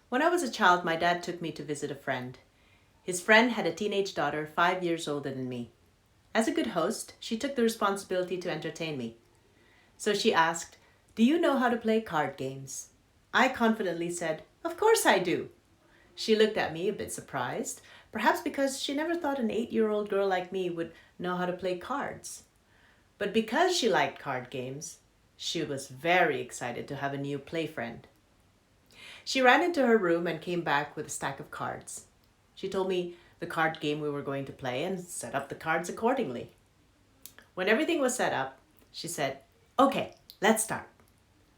When I was a child, my dad took me to visit a friend. His friend had a teenage daughter 5 years older than me. As a good host, she took the responsibility to entertain me. So she asked, "Do you know how to play card games?" I confidently said, "Of course I do." She looked at me a bit surprised, perhaps because she never thought an 8-year-old girl like me would know how to play cards. But because she liked card games, she was very excited to have a new play friend. She ran into her room and came back with a stack of cards. She told me the card game we were going to play and set up the cards accordingly. When everything was set up, she said, "Okay, let's start."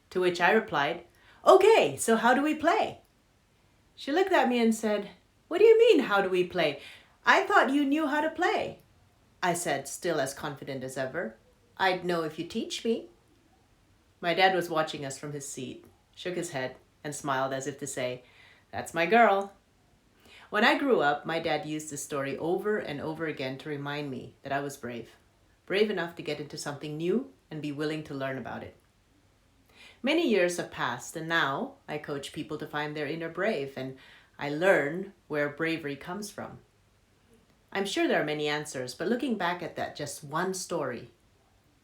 To which I replied, "Okay, so how do we play?" She looked at me and said, "What do you mean, how do we play? I thought you knew how to play." I said, still as confident as ever, "I'd know if you teach me." My dad was watching us from his seat, shook his head, and smiled as if to say, "That's my girl." When I grew up, my dad used this story over and over again to remind me that I was brave. Brave enough to get into something new and be willing to learn about it. Many years have passed, and now I coach people to find their inner brave, and I learn where bravery comes from. I'm sure there are many answers, but looking back at that just one story,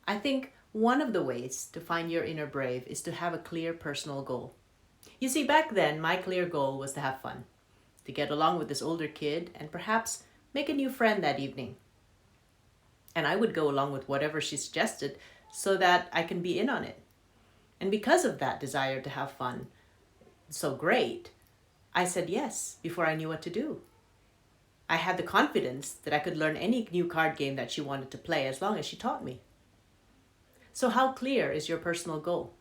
I think one of the ways to find your inner brave is to have a clear personal goal. You see, back then, my clear goal was to have fun, to get along with this older kid, and perhaps make a new friend that evening. And I would go along with whatever she suggested so that I can be in on it. And because of that desire to have fun, so great, I said yes before I knew what to do. I had the confidence that I could learn any new card game that she wanted to play as long as she taught me. So how clear is your personal goal?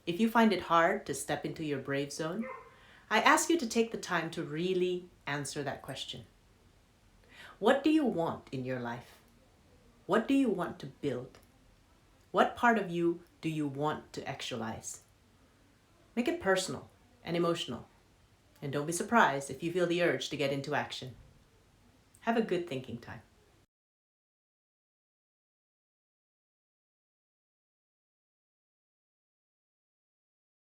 If you find it hard to step into your brave zone, I ask you to take the time to really answer that question. What do you want in your life? What do you want to build? What part of you do you want to actualize? Make it personal and emotional. And don't be surprised if you feel the urge to get into action. Have a good thinking time.